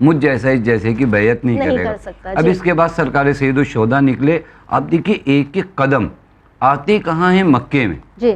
مجھ جیسا اس جیسے کی بیعت نہیں کرے گا۔ کر سکتا، اب جی۔ اس کے بعد سرکار سید الشہداء نکلے۔ اب دیکھیے ایک ایک قدم آتے کہاں ہیں؟ مکے میں۔ جی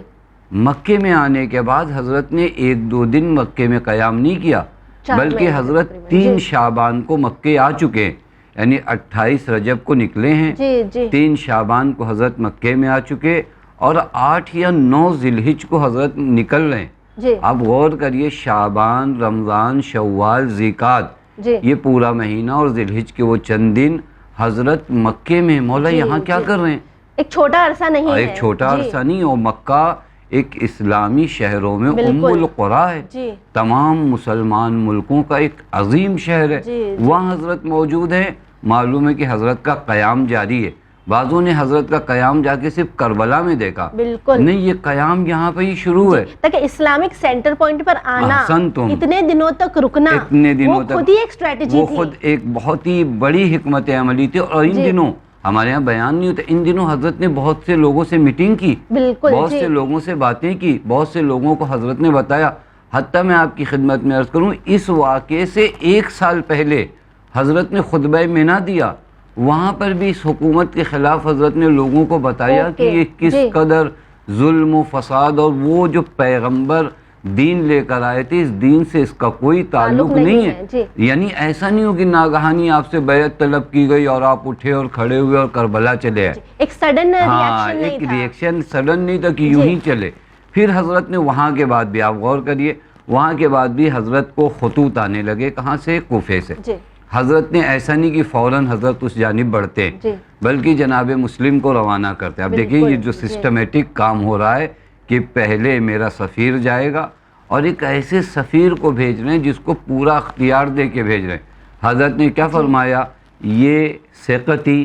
مکے میں آنے کے بعد حضرت نے 1-2 دن مکے میں قیام نہیں کیا، 4 بلکہ مہینے حضرت تقریباً، 3 جی۔ شعبان کو مکے آ چکے ہیں، یعنی 28 رجب کو نکلے ہیں، جی جی 3 شعبان کو حضرت مکے میں آ چکے، اور 8 یا 9 ذی الحج کو حضرت نکل رہے ہیں۔ جی اب غور کریے، شعبان، رمضان، شوال، ذیقعد، جی یہ پورا مہینہ اور ذی الحج کے وہ چند دن حضرت مکے میں۔ مولا جی، یہاں کیا جی۔ کر رہے ہیں؟ ایک چھوٹا عرصہ نہیں ہے، ایک چھوٹا جی، عرصہ نہیں، اور مکہ ایک اسلامی شہروں میں ام بالکل۔ القریٰ ہے، جی تمام مسلمان ملکوں کا ایک عظیم شہر ہے، جی، جی۔ وہاں حضرت موجود ہیں۔ معلوم ہے کہ حضرت کا قیام جاری ہے۔ بعضوں نے حضرت کا قیام جا کے صرف کربلا میں دیکھا، بالکل نہیں، یہ قیام یہاں پہ ہی شروع ہے۔ تاکہ اسلامک سینٹر پوائنٹ پر آنا، احسنتم، اتنے دنوں تک رکنا، اتنے دنوں وہ تک خود ہی ایک اسٹریٹجی وہ تھی۔ خود ایک بہت ہی بڑی حکمت عملی تھی۔ اور ان جی۔ دنوں ہمارے یہاں بیان نہیں ہوتا، ان دنوں حضرت نے بہت سے لوگوں سے میٹنگ کی، بالکل بہت جی سے لوگوں سے باتیں کی، بہت سے لوگوں کو حضرت نے بتایا۔ حتیٰ میں آپ کی خدمت میں عرض کروں، اس واقعے سے 1 سال پہلے حضرت نے خطبہ منع دیا، وہاں پر بھی اس حکومت کے خلاف حضرت نے لوگوں کو بتایا کہ یہ کس جی۔ قدر ظلم و فساد، اور وہ جو پیغمبر دین لے کر آئے تھے، اس دین سے اس کا کوئی تعلق نہیں ہے۔ جی۔ یعنی ایسا نہیں ہو کہ ناگہانی آپ سے بیعت طلب کی گئی اور آپ اٹھے اور کھڑے ہوئے اور کربلا چلے آئے۔ ایک سڈن ہاں، ریئیکشن ایک نہیں تھا۔ ریئیکشن سڈن نہیں تھا کہ یوں ہی چلے۔ پھر حضرت نے وہاں کے بعد بھی، آپ غور کریے، وہاں کے بعد بھی حضرت کو خطوط آنے لگے، کہاں سے؟ کوفے سے۔ جی حضرت نے ایسا نہیں کہ فوراً حضرت اس جانب بڑھتے ہیں، جی بلکہ جناب مسلم کو روانہ کرتے ہیں۔ اب دیکھیے یہ جو سسٹمیٹک کام ہو رہا ہے کہ پہلے میرا سفیر جائے گا، اور ایک ایسے سفیر کو بھیج رہے ہیں جس کو پورا اختیار دے کے بھیج رہے ہیں۔ حضرت نے کیا فرمایا؟ یہ ثقتی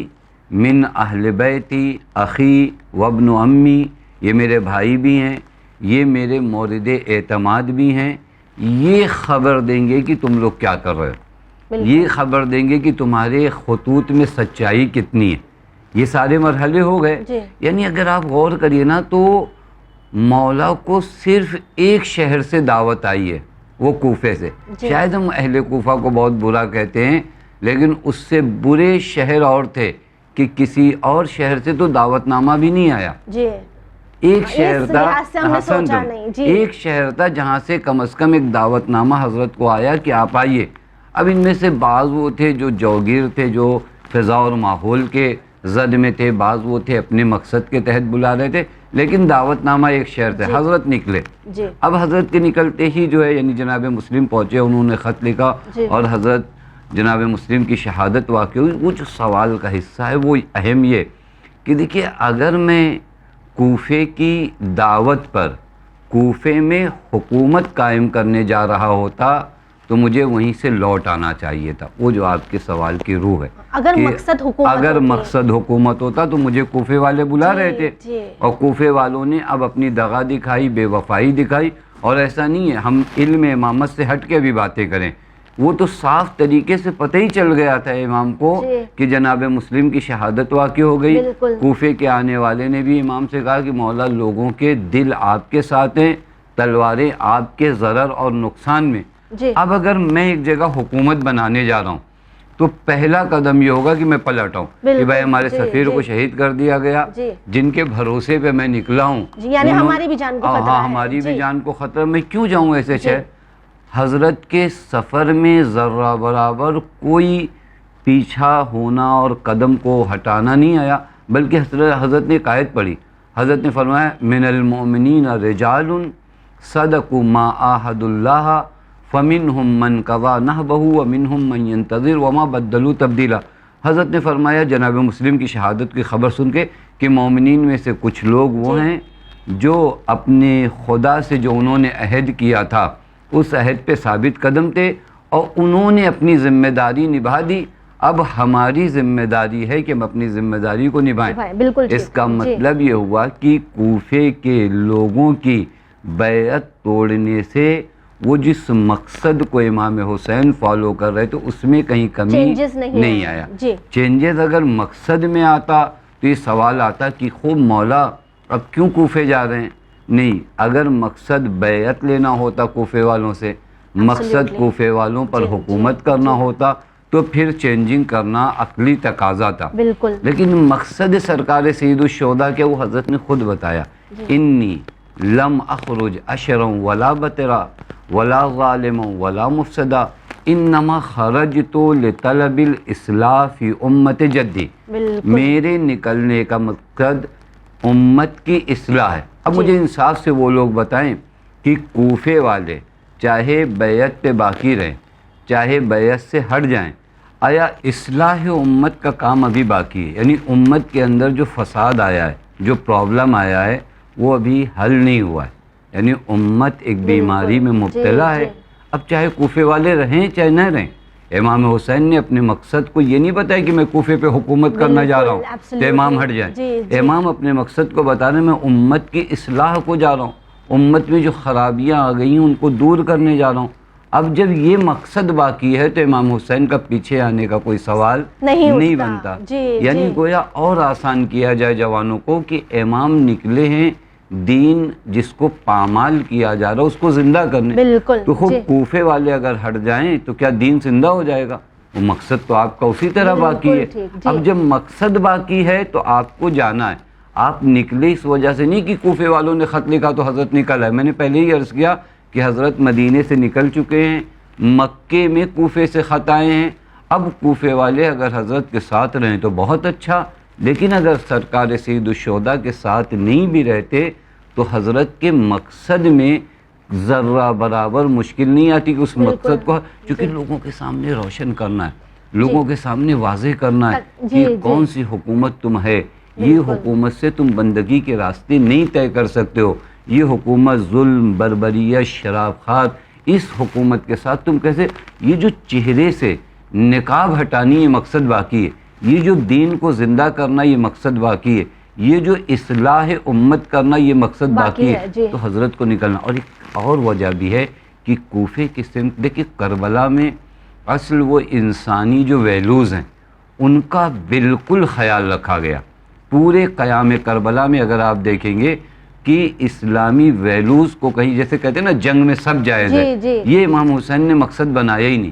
من اہل بیتی اخی وابن امی، یہ میرے بھائی بھی ہیں، یہ میرے مورد اعتماد بھی ہیں، یہ خبر دیں گے کہ تم لوگ کیا کر رہے ہو، یہ خبر دیں گے کہ تمہارے خطوط میں سچائی کتنی ہے۔ یہ سارے مرحلے ہو گئے۔ جی۔ یعنی اگر آپ غور کریے نا تو مولا کو صرف ایک شہر سے دعوت آئی ہے، وہ کوفے سے۔ جی۔ شاید ہم اہل کوفہ کو بہت برا کہتے ہیں، لیکن اس سے برے شہر اور تھے کہ کسی اور شہر سے تو دعوت نامہ بھی نہیں آیا۔ جی ایک شہر اس تھا، لحاظ سے ہم نے حسن سوچا تم، نہیں، جی۔ ایک شہر تھا جہاں سے کم از کم ایک دعوت نامہ حضرت کو آیا کہ آپ آئیے۔ اب ان میں سے بعض وہ تھے جو جوگیر تھے، جو فضا اور ماحول کے زد میں تھے، بعض وہ تھے اپنے مقصد کے تحت بلا رہے تھے، لیکن دعوت نامہ ایک شہر تھے۔ جی۔ حضرت نکلے۔ جی اب حضرت کے نکلتے ہی جو ہے، یعنی جناب مسلم پہنچے، انہوں نے خط لکھا، جی۔ اور حضرت جناب مسلم کی شہادت واقع ہوئی۔ وہ جو سوال کا حصہ ہے وہ اہم یہ کہ دیکھیے، اگر میں کوفے کی دعوت پر کوفے میں حکومت قائم کرنے جا رہا ہوتا تو مجھے وہیں سے لوٹ آنا چاہیے تھا۔ وہ جو آپ کے سوال کی روح ہے، اگر کہ مقصد حکومت اگر ہوتی، مقصد حکومت ہوتا تو مجھے کوفے والے بلا جی، رہے تھے، جی۔ اور کوفے والوں نے اب اپنی دغا دکھائی، بے وفائی دکھائی۔ اور ایسا نہیں ہے ہم علم امامت سے ہٹ کے بھی باتیں کریں، وہ تو صاف طریقے سے پتہ ہی چل گیا تھا امام کو جی۔ کہ جناب مسلم کی شہادت واقع ہو گئی۔ بالکل۔ کوفے کے آنے والے نے بھی امام سے کہا کہ مولا، لوگوں کے دل آپ کے ساتھ ہیں، تلواریں آپ کے ضرر اور نقصان میں۔ جی اب اگر میں ایک جگہ حکومت بنانے جا رہا ہوں تو پہلا قدم یہ ہوگا کہ میں پلٹ آؤں کہ بالکل، بھائی ہمارے جی، سفیر جی۔ کو شہید کر دیا گیا، جی۔ جن کے بھروسے پہ میں نکلا ہوں، جی، یعنی انہوں- ہماری بھی جان کو خطرہ ہاں، ہے۔ ہماری بھی جی۔ جان کو خطرہ، میں کیوں جاؤں ایسے شہر؟ حضرت کے سفر میں ذرہ برابر کوئی پیچھا ہونا اور قدم کو ہٹانا نہیں آیا، بلکہ حضرت نے قائد پڑھی۔ حضرت نے فرمایا من المؤمنین رجال صدقوا ما عاہدوا اللہ فمنہم من قضى نحبہ ومنہم من ينتظر وما بدلوا تبدیلا۔ حضرت نے فرمایا جناب مسلم کی شہادت کی خبر سن کے کہ مومنین میں سے کچھ لوگ وہ ہیں جو اپنے خدا سے جو انہوں نے عہد کیا تھا اس عہد پہ ثابت قدم تھے، اور انہوں نے اپنی ذمہ داری نبھا دی۔ اب ہماری ذمہ داری ہے کہ ہم اپنی ذمہ داری کو نبھائیں۔ بالکل اس کا جی۔ مطلب یہ ہوا کہ کوفے کے لوگوں کی بیعت توڑنے سے وہ جس مقصد کو امام حسین فالو کر رہے تھے اس میں کہیں کمی چینجز نہیں آیا۔ جی۔ چینجز اگر مقصد میں آتا تو یہ سوال آتا کہ خوب مولا اب کیوں کوفے جا رہے ہیں؟ نہیں، اگر مقصد بیعت لینا ہوتا کوفے والوں سے مقصد کوفے والوں پر حکومت کرنا ہوتا تو پھر چینجنگ کرنا عقلی تقاضا تھا. بالکل. لیکن مقصد سرکار سید الشہداء کے وہ حضرت نے خود بتایا, انی لم اخرج اشرا ولا بطرا ولا ظالما ولا مفسدا انما خرجت لطلب الاصلاح فی امت جدی. میرے نکلنے کا مقصد امت کی اصلاح ہے. اب مجھے انصاف سے وہ لوگ بتائیں کہ کوفے والے چاہے بیعت پہ باقی رہیں چاہے بیعت سے ہٹ جائیں, آیا اصلاح امت کا کام ابھی باقی ہے؟ یعنی امت کے اندر جو فساد آیا ہے, جو پرابلم آیا ہے, وہ ابھی حل نہیں ہوا ہے. یعنی امت ایک بیماری میں مبتلا ہے. اب چاہے کوفے والے رہیں چاہے نہ رہیں, امام حسین نے اپنے مقصد کو یہ نہیں بتایا کہ میں کوفے پہ حکومت کرنا جا رہا ہوں تو امام ہٹ جائیں. امام اپنے مقصد کو بتا رہے ہیں, میں امت کی اصلاح کو جا رہا ہوں, امت میں جو خرابیاں آ گئی ہیں ان کو دور کرنے جا رہا ہوں. اب جب یہ مقصد باقی ہے تو امام حسین کا پیچھے آنے کا کوئی سوال نہیں بنتا. یعنی گویا اور آسان کیا جائے جوانوں کو کہ امام نکلے ہیں دین جس کو پامال کیا جا رہا ہے اس کو زندہ کرنے. تو خود کوفے والے اگر ہٹ جائیں تو کیا دین زندہ ہو جائے گا؟ وہ مقصد تو آپ کا اسی طرح باقی ہے. اب جب مقصد باقی ہے تو آپ کو جانا ہے. آپ نکلے اس وجہ سے نہیں کہ کوفے والوں نے خط لکھا تو حضرت نکل ہے. میں نے پہلے ہی عرض کیا کہ حضرت مدینے سے نکل چکے ہیں, مکے میں کوفے سے خط آئے ہیں. اب کوفے والے اگر حضرت کے ساتھ رہیں تو بہت اچھا, لیکن اگر سرکار سید الشہداء کے ساتھ نہیں بھی رہتے تو حضرت کے مقصد میں ذرہ برابر مشکل نہیں آتی کہ اس مقصد کو, چونکہ لوگوں کے سامنے روشن کرنا ہے, لوگوں کے سامنے واضح کرنا ہے کہ کون سی حکومت تم ہے. یہ حکومت سے تم بندگی کے راستے نہیں طے کر سکتے ہو. یہ حکومت ظلم, بربریت, شراب خار, اس حکومت کے ساتھ تم کیسے, یہ جو چہرے سے نقاب ہٹانی یہ مقصد باقی ہے, یہ جو دین کو زندہ کرنا یہ مقصد باقی ہے, یہ جو اصلاح امت کرنا یہ مقصد باقی ہے. تو حضرت کو نکلنا. اور ایک اور وجہ بھی ہے کہ کوفے کی سمت, دیکھیں کربلا میں اصل وہ انسانی جو ویلوز ہیں ان کا بالکل خیال رکھا گیا. پورے قیام کربلا میں اگر آپ دیکھیں گے کہ اسلامی ویلوز کو کہیں, جیسے کہتے ہیں نا جنگ میں سب جائز ہے, یہ امام حسین نے مقصد بنایا ہی نہیں.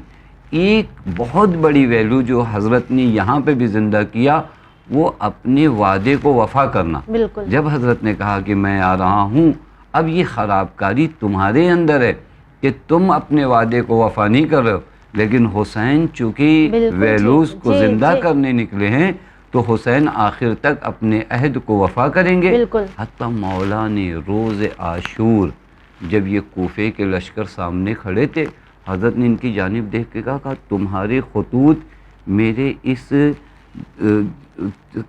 ایک بہت بڑی ویلو جو حضرت نے یہاں پہ بھی زندہ کیا وہ اپنے وعدے کو وفا کرنا. جب حضرت نے کہا کہ میں آ رہا ہوں, اب یہ خرابکاری تمہارے اندر ہے کہ تم اپنے وعدے کو وفا نہیں کر رہے ہو, لیکن حسین چونکہ ویلوز کو زندہ کرنے نکلے ہیں تو حسین آخر تک اپنے عہد کو وفا کریں گے. حتیٰ مولا نے روز عاشور جب یہ کوفے کے لشکر سامنے کھڑے تھے, حضرت نے ان کی جانب دیکھ کے کہا تمہارے خطوط میرے اس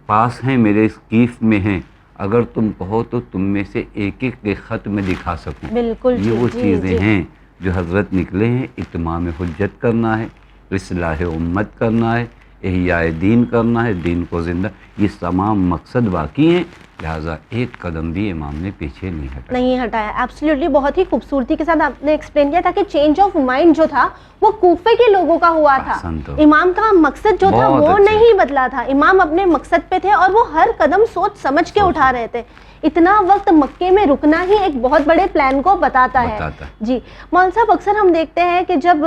پاس ہیں, میرے اس کیف میں ہیں, اگر تم کہو تو تم میں سے ایک ایک کے خط میں دکھا سکوں. یہ وہ چیزیں ہیں جو حضرت نکلے ہیں. اتمام حجت کرنا ہے, اصلاح امت کرنا ہے, احیاء دین کرنا ہے, دین کو زندہ, یہ تمام مقصد باقی ہیں. لہٰذا ایک قدم بھی امام نے پیچھے نہیں ہٹایا. ایبسلیوٹلی بہت ہی خوبصورتی کے ساتھ آپ نے ایکسپلین کیا تھا کہ چینج آف مائنڈ جو تھا وہ کوفے کے لوگوں کا ہوا تھا. امام کا مقصد جو تھا وہ نہیں بدلا تھا. امام اپنے مقصد پہ تھے اور وہ ہر قدم سوچ سمجھ کے اٹھا رہے تھے. اتنا وقت مکے میں رکنا ہی ایک بہت بڑے پلان کو بتاتا ہے. جی مولانا صاحب, اکثر ہم دیکھتے ہیں کہ جب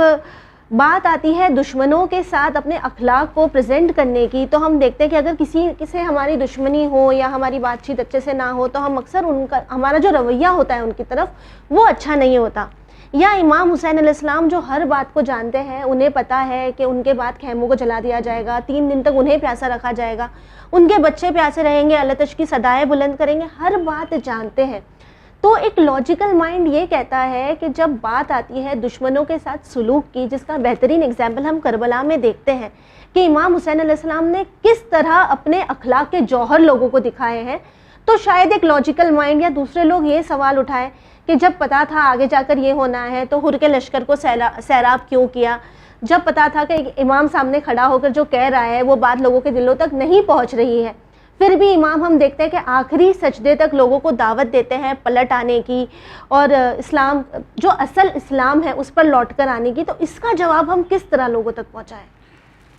بات آتی ہے دشمنوں کے ساتھ اپنے اخلاق کو پریزنٹ کرنے کی, تو ہم دیکھتے ہیں کہ اگر کسی سے ہماری دشمنی ہو یا ہماری بات چیت اچھے سے نہ ہو تو ہم اکثر ان کا ہمارا جو رویہ ہوتا ہے ان کی طرف وہ اچھا نہیں ہوتا. یا امام حسین علیہ السلام جو ہر بات کو جانتے ہیں, انہیں پتہ ہے کہ ان کے بعد خیموں کو جلا دیا جائے گا, 3 دن تک انہیں پیاسا رکھا جائے گا, ان کے بچے پیاسے رہیں گے, اللہ تش کی صدائیں بلند کریں گے, ہر بات جانتے ہیں. تو ایک لاجیکل مائنڈ یہ کہتا ہے کہ جب بات آتی ہے دشمنوں کے ساتھ سلوک کی, جس کا بہترین اگزامپل ہم کربلا میں دیکھتے ہیں کہ امام حسین علیہ السلام نے کس طرح اپنے اخلاق کے جوہر لوگوں کو دکھائے ہیں, تو شاید ایک لاجیکل مائنڈ یا دوسرے لوگ یہ سوال اٹھائے کہ جب پتا تھا آگے جا کر یہ ہونا ہے تو حر کے لشکر کو سیراب کیوں کیا, جب پتا تھا کہ امام سامنے کھڑا ہو کر جو کہہ رہا ہے وہ بات لوگوں کے دلوں تک نہیں پہنچ رہی ہے, پھر بھی امام ہم دیکھتے ہیں کہ آخری سجدے تک لوگوں کو دعوت دیتے ہیں پلٹ آنے کی اور اسلام جو اصل اسلام ہے اس پر لوٹ کر آنے کی. تو اس کا جواب ہم کس طرح لوگوں تک پہنچائیں؟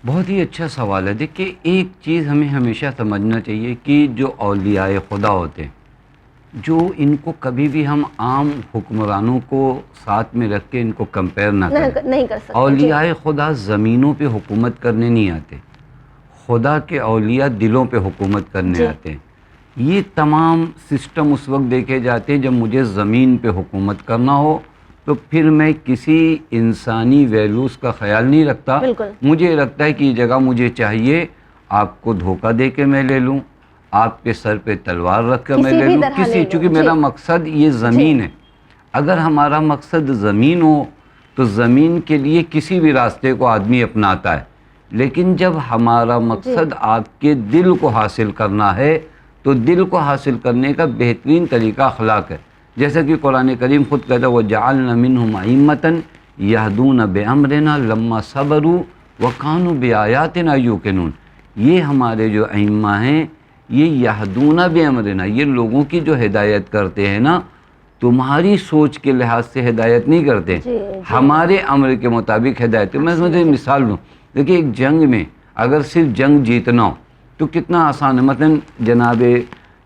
بہت ہی اچھا سوال ہے. دیکھیے ایک چیز ہمیں ہمیشہ سمجھنا چاہیے کہ جو اولیاء خدا ہوتے ہیں جو ان کو کبھی بھی ہم عام حکمرانوں کو ساتھ میں رکھ کے ان کو کمپیئر نہ کریں. نہیں کر سکتے. اولیاء خدا زمینوں پہ حکومت کرنے نہیں آتے, خدا کے اولیاء دلوں پہ حکومت کرنے آتے ہیں. یہ تمام سسٹم اس وقت دیکھے جاتے ہیں جب مجھے زمین پہ حکومت کرنا ہو, تو پھر میں کسی انسانی ویلیوز کا خیال نہیں رکھتا. مجھے لگتا ہے کہ یہ جگہ مجھے چاہیے, آپ کو دھوکہ دے کے میں لے لوں, آپ کے سر پہ تلوار رکھ کر میں لے لوں, چونکہ میرا مقصد یہ زمین ہے. اگر ہمارا مقصد زمین ہو تو زمین کے لیے کسی بھی راستے کو آدمی اپناتا ہے, لیکن جب ہمارا مقصد آپ کے دل کو حاصل کرنا ہے تو دل کو حاصل کرنے کا بہترین طریقہ اخلاق ہے. جیسا کہ قرآن کریم خود کہتا ہے وَجَعَلْنَا مِنْهُمْ أَئِمَّةً يَهْدُونَ بِأَمْرِنَا لَمَّا صَبَرُوا وَكَانُوا بِآيَاتِنَا يُوقِنُونَ. یہ ہمارے جو ائمہ ہیں یہ یہدون بِأَمْرِنَا, یہ لوگوں کی جو ہدایت کرتے ہیں نا, تمہاری سوچ کے لحاظ سے ہدایت نہیں کرتے, ہمارے امر کے مطابق ہدایت. میں مجھے مثال دوں, دیکھیں ایک جنگ میں اگر صرف جنگ جیتنا ہو تو کتنا آسان ہے. مثلا جناب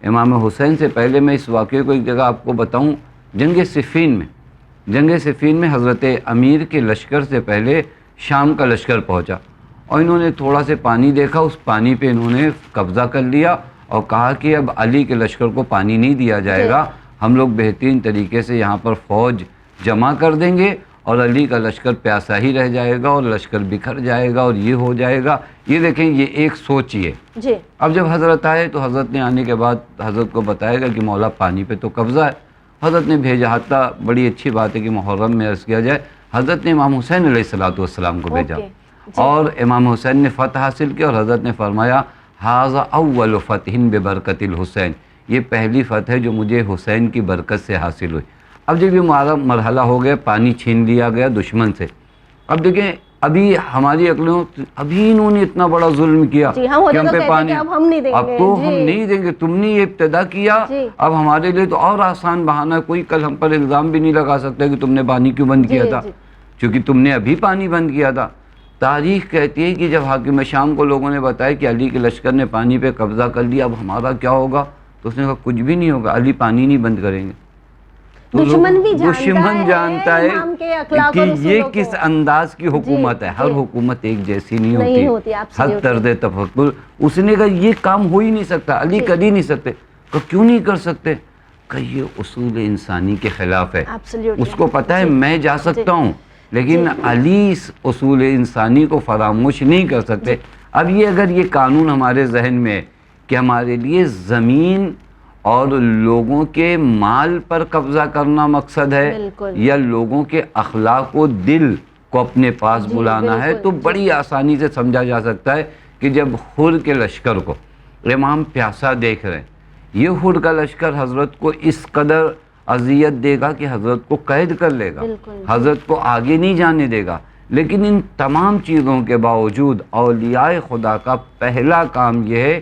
امام حسین سے پہلے میں اس واقعے کو ایک جگہ آپ کو بتاؤں. جنگ صفین میں حضرت امیر کے لشکر سے پہلے شام کا لشکر پہنچا, اور انہوں نے تھوڑا سے پانی دیکھا, اس پانی پہ انہوں نے قبضہ کر لیا اور کہا کہ اب علی کے لشکر کو پانی نہیں دیا جائے گا, ہم لوگ بہترین طریقے سے یہاں پر فوج جمع کر دیں گے اور علی کا لشکر پیاسا ہی رہ جائے گا اور لشکر بکھر جائے گا اور یہ ہو جائے گا. یہ دیکھیں یہ ایک سوچ ہی ہے. اب جب حضرت آئے تو حضرت نے آنے کے بعد حضرت کو بتایا گا کہ مولا پانی پہ تو قبضہ ہے. حضرت نے بھیجا, حتیٰ بڑی اچھی بات ہے کہ محرم میں عرض کیا جائے, حضرت نے امام حسین علیہ السلام کو بھیجا اور امام حسین نے فتح حاصل کیا, اور حضرت نے فرمایا ھذا اول فتح ببرکت الحسین, یہ پہلی فتح ہے جو مجھے حسین کی برکت سے حاصل ہوئی. اب جب یہ مرحلہ ہو گیا, پانی چھین لیا گیا دشمن سے, اب دیکھیں ابھی ہماری عقلوں ابھی انہوں نے اتنا بڑا ظلم کیا کہ ہم پہ پانی, اب تو ہم نہیں دیں گے, تم نے یہ ابتدا کیا, اب ہمارے لیے تو اور آسان بہانہ ہے, کوئی کل ہم پر الزام بھی نہیں لگا سکتا کہ تم نے پانی کیوں بند کیا تھا, چونکہ تم نے ابھی پانی بند کیا تھا. تاریخ کہتی ہے کہ جب حاکم شام کو لوگوں نے بتایا کہ علی کے لشکر نے پانی پہ قبضہ کر لیا, اب ہمارا کیا ہوگا, تو اس نے کہا کچھ بھی نہیں ہوگا, علی پانی نہیں بند کریں گے. دشمن جانتا ہے کہ یہ کس انداز کی حکومت ہے. ہر حکومت ایک جیسی نہیں ہوتی, ہر طرز تفکر. اس نے کہا یہ کام ہو ہی نہیں سکتا, علی کر ہی نہیں سکتے. کیوں نہیں کر سکتے, کہ یہ اصول انسانی کے خلاف ہے. اس کو پتا ہے میں جا سکتا ہوں, لیکن علی اس اصول انسانی کو فراموش نہیں کر سکتے. اب یہ اگر یہ قانون ہمارے ذہن میں ہے کہ ہمارے لیے زمین اور لوگوں کے مال پر قبضہ کرنا مقصد ہے یا لوگوں کے اخلاق و دل کو اپنے پاس بلانا ہے, تو بڑی آسانی سے سمجھا جا سکتا ہے کہ جب حر کے لشکر کو امام پیاسا دیکھ رہے ہیں, یہ حر کا لشکر حضرت کو اس قدر اذیت دے گا کہ حضرت کو قید کر لے گا, حضرت کو آگے نہیں جانے دے گا. لیکن ان تمام چیزوں کے باوجود اولیاء خدا کا پہلا کام یہ ہے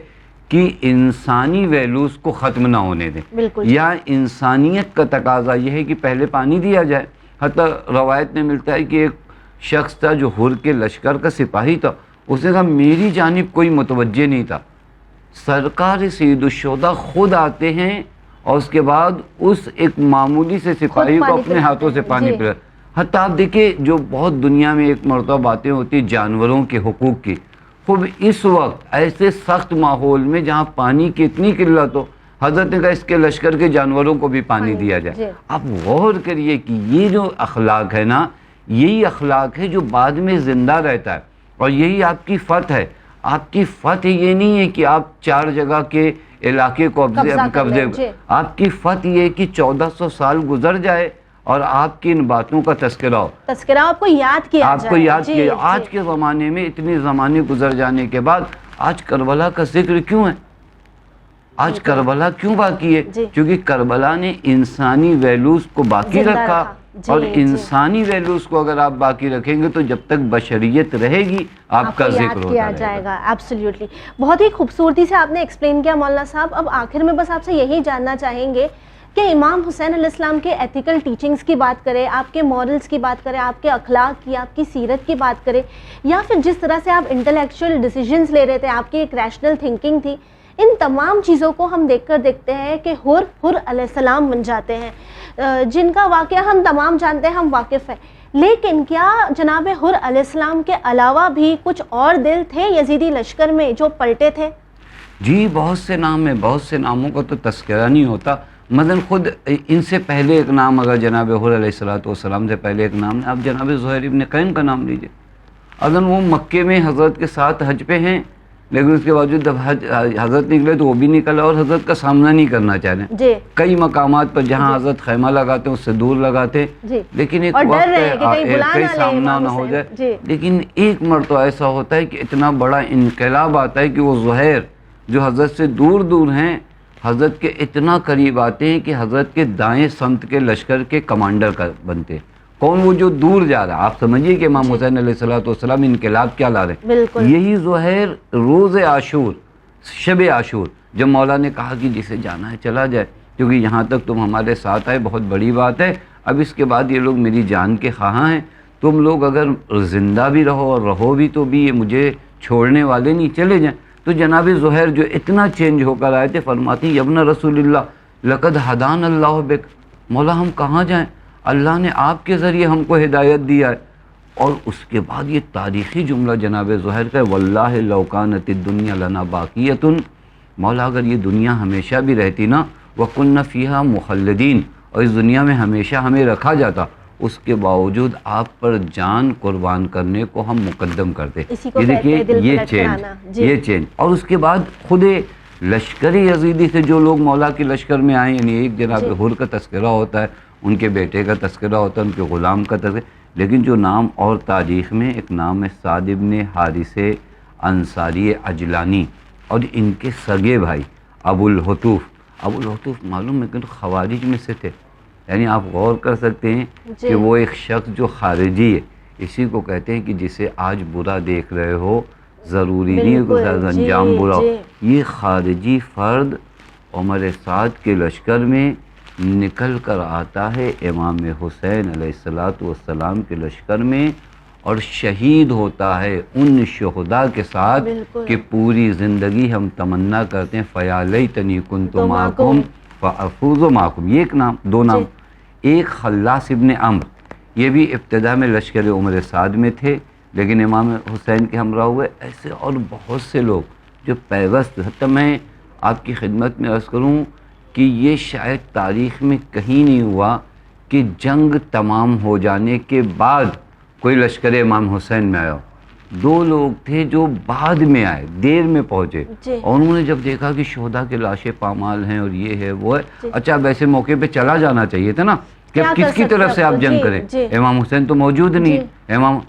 کہ انسانی ویلیوز کو ختم نہ ہونے دیں, یا انسانیت کا تقاضا یہ ہے کہ پہلے پانی دیا جائے. حتیٰ روایت میں ملتا ہے کہ ایک شخص تھا جو حر کے لشکر کا سپاہی تھا, اس نے کہا میری جانب کوئی متوجہ نہیں تھا, سرکار سید الشہداء خود آتے ہیں اور اس کے بعد اس ایک معمولی سے سپاہی کو اپنے ہاتھوں سے پانی پلا. حتیٰ آپ دیکھیں جو بہت دنیا میں ایک مرتبہ باتیں ہوتی جانوروں کے حقوق کی, خوب اس وقت ایسے سخت ماحول میں جہاں پانی کی اتنی قلت ہو, حضرت نے کہا اس کے لشکر کے جانوروں کو بھی پانی دیا جائے. آپ غور کریے کہ یہ جو اخلاق ہے نا, یہی اخلاق ہے جو بعد میں زندہ رہتا ہے, اور یہی آپ کی فتح ہے. آپ کی فتح یہ نہیں ہے کہ آپ 4 جگہ کے علاقے کو قبضے, آپ کی فتح یہ ہے کہ 1400 سال گزر جائے اور آپ کی ان باتوں کا تذکرہ آپ کو یاد کیا جائے. آج کے زمانے میں اتنے زمانے گزر جانے کے بعد آج کربلا کا ذکر کیوں ہے, آج کربلا کیوں باقی ہے, کیونکہ کربلا نے انسانی ویلیوز کو باقی رکھا, اور انسانی ویلیوز کو اگر آپ باقی رکھیں گے تو جب تک بشریت رہے گی آپ کا ذکر ہوتا رہے گا. ایبسلیوٹلی, بہت ہی خوبصورتی سے آپ نے ایکسپلین کیا مولانا صاحب. اب آخر میں بس آپ سے یہی جاننا چاہیں گے کہ امام حسین علیہ السلام کے ایتھیکل ٹیچنگز کی بات کریں, آپ کے مورلز کی بات کریں, آپ کے اخلاق کی, آپ کی سیرت کی بات کریں, یا پھر جس طرح سے آپ انٹلیکچوئل ڈیسیجنز لے رہے تھے, آپ کی ایک ریشنل تھنکنگ تھی, ان تمام چیزوں کو ہم دیکھ کر دیکھتے ہیں کہ حر علیہ السلام بن جاتے ہیں، جن کا واقعہ ہم تمام جانتے ہیں، ہم واقف ہیں. لیکن کیا جناب حر علیہ السلام کے علاوہ بھی کچھ اور دل تھے یزیدی لشکر میں جو پلٹے تھے؟ جی بہت سے نام ہیں، بہت سے ناموں کا تو تذکرہ نہیں ہوتا. مثلا خود ان سے پہلے ایک نام، اگر جناب حر علیہ السلام سے پہلے ایک نام ہے، آپ جناب زہیر ابن قین کا نام لیجئے. اگر وہ مکے میں حضرت کے ساتھ حج پہ ہیں، لیکن اس کے باوجود جب حضرت نکلے تو وہ بھی نکلا اور حضرت کا سامنا نہیں کرنا چاہ رہے. جی. کئی مقامات پر جہاں حضرت خیمہ لگاتے ہیں اس سے دور لگاتے، لیکن ایک وقت کئی سامنا نہ ہو جائے. لیکن ایک مرتبہ ایسا ہوتا ہے کہ اتنا بڑا انقلاب آتا ہے کہ وہ زہیر جو حضرت سے دور دور ہیں، حضرت کے اتنا قریب آتے ہیں کہ حضرت کے دائیں سمت کے لشکر کے کمانڈر کا بنتے ہیں. کون؟ وہ جو دور جا رہا ہے. آپ سمجھیے کہ امام حسین علیہ السلام انقلاب کیا لا رہے ہیں. یہی زہیر روز عاشور، شب عاشور، جب مولا نے کہا کہ جسے جانا ہے چلا جائے، کیونکہ یہاں تک تم ہمارے ساتھ آئے بہت بڑی بات ہے، اب اس کے بعد یہ لوگ میری جان کے خواہاں ہیں، تم لوگ اگر زندہ بھی رہو اور رہو بھی تو بھی یہ مجھے چھوڑنے والے نہیں، چلے جائیں. تو جناب زہیر جو اتنا چینج ہو کر آئے تھے، فرماتی ہیں یبن رسول اللہ لقد ہدان اللہ بک، مولا ہم کہاں جائیں، اللہ نے آپ کے ذریعے ہم کو ہدایت دیا ہے. اور اس کے بعد یہ تاریخی جملہ جناب زہیر کا، واللہ لو کانت الدنیا لنا باقیۃ، مولا اگر یہ دنیا ہمیشہ بھی رہتی نا، وکنا فیہا مخلدین، اور اس دنیا میں ہمیشہ ہمیں رکھا جاتا، اس کے باوجود آپ پر جان قربان کرنے کو ہم مقدم کرتے. یہ دیکھیے یہ چینج. اور اس کے بعد خود لشکر یزیدی سے جو لوگ مولا کے لشکر میں آئے، یعنی ایک جناب حر کا تذکرہ ہوتا ہے، ان کے بیٹے کا تذکرہ ہوتا ہے، ان کے غلام کا تذکرہ، لیکن جو نام اور تاریخ میں ایک نام ہے سعد ابن حارث انصاری عجلانی، اور ان کے سگے بھائی ابو الحتوف معلوم ہے کہ خوارج میں سے تھے. یعنی آپ غور کر سکتے ہیں کہ وہ ایک شخص جو خارجی ہے، اسی کو کہتے ہیں کہ جسے آج برا دیکھ رہے ہو ضروری نہیں ہے کہ انجام برا ہو. یہ خارجی فرد عمر سعد کے لشکر میں نکل کر آتا ہے امام حسین علیہ السلام کے لشکر میں، اور شہید ہوتا ہے ان شہداء کے ساتھ کہ پوری زندگی ہم تمنا کرتے ہیں فیا لیتنی کنت معکم فافوز معکم. یہ ایک نام، دو نام. ایک خلاص ابن عمرو، یہ بھی ابتدا میں لشکر عمر سعد میں تھے لیکن امام حسین کے ہمراہ ہوئے. ایسے اور بہت سے لوگ جو پیوست، حتیٰ میں آپ کی خدمت میں عرض کروں کہ یہ شاید تاریخ میں کہیں نہیں ہوا کہ جنگ تمام ہو جانے کے بعد کوئی لشکر امام حسین میں آیا. دو لوگ تھے جو بعد میں آئے، دیر میں پہنچے، اور انہوں نے جب دیکھا کہ شہداء کے لاشیں پامال ہیں اور یہ ہے وہ ہے، اچھا اب ایسے موقع پہ چلا جانا چاہیے تھا نا کہ کس کی طرف سے آپ جنگ کریں. امام حسین تو موجود نہیں.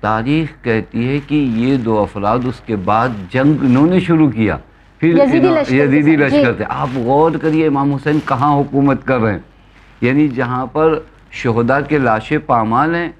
تاریخ کہتی ہے کہ یہ دو افراد اس کے بعد جنگ انہوں نے شروع کیا، پھر یزیدی لشکر تھے. آپ غور کریے امام حسین کہاں حکومت کر رہے ہیں، یعنی جہاں پر شہداء کے لاشیں پامال ہیں،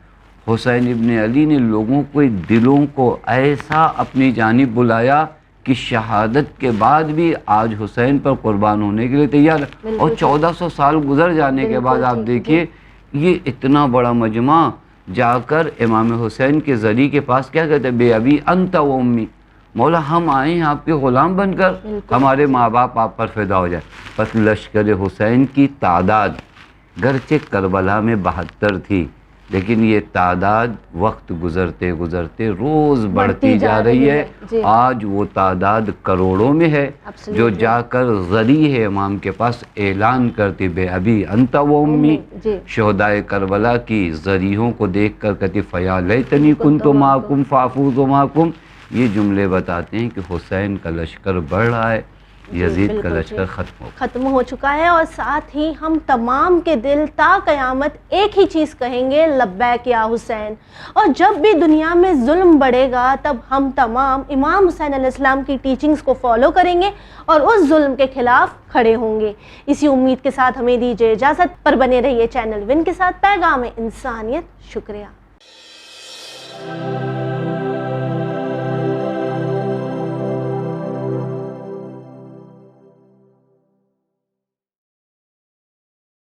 حسین ابن علی نے لوگوں کو دلوں کو ایسا اپنی جانب بلایا کہ شہادت کے بعد بھی آج حسین پر قربان ہونے کے لیے تیار ہے. اور 1400 سال گزر جانے کے بعد آپ دیکھیے یہ اتنا بڑا مجمع جا کر امام حسین کے ذریعے کے پاس کیا کہتے ہیں، بے ابی انت و امی، مولا ہم آئے ہیں آپ کے غلام بن کر، ہمارے ماں باپ آپ پر فدا ہو جائے. پس لشکر حسین کی تعداد گرچہ کربلا میں 72 تھی، لیکن یہ تعداد وقت گزرتے گزرتے روز بڑھتی جا رہی ہے. آج وہ تعداد کروڑوں میں ہے، جو جا کر ذریعہ ہے امام کے پاس اعلان کرتی بے ابی انت و امی. شہدائے کربلا کی ذریعوں کو دیکھ کر کہتی فیا لیتنی کنت معکم فافوز معکم. یہ جملے بتاتے ہیں کہ حسین کا لشکر بڑھ رہا ہے، یزید کا لشکر ختم ہو چکا ہے. اور ساتھ ہی ہم تمام کے دل تا قیامت ایک ہی چیز کہیں گے، لبیک یا حسین. اور جب بھی دنیا میں ظلم بڑھے گا تب ہم تمام امام حسین علیہ السلام کی ٹیچنگز کو فالو کریں گے اور اس ظلم کے خلاف کھڑے ہوں گے. اسی امید کے ساتھ ہمیں دیجیے اجازت، پر بنے رہیے چینل ون کے ساتھ. پیغام انسانیت. شکریہ.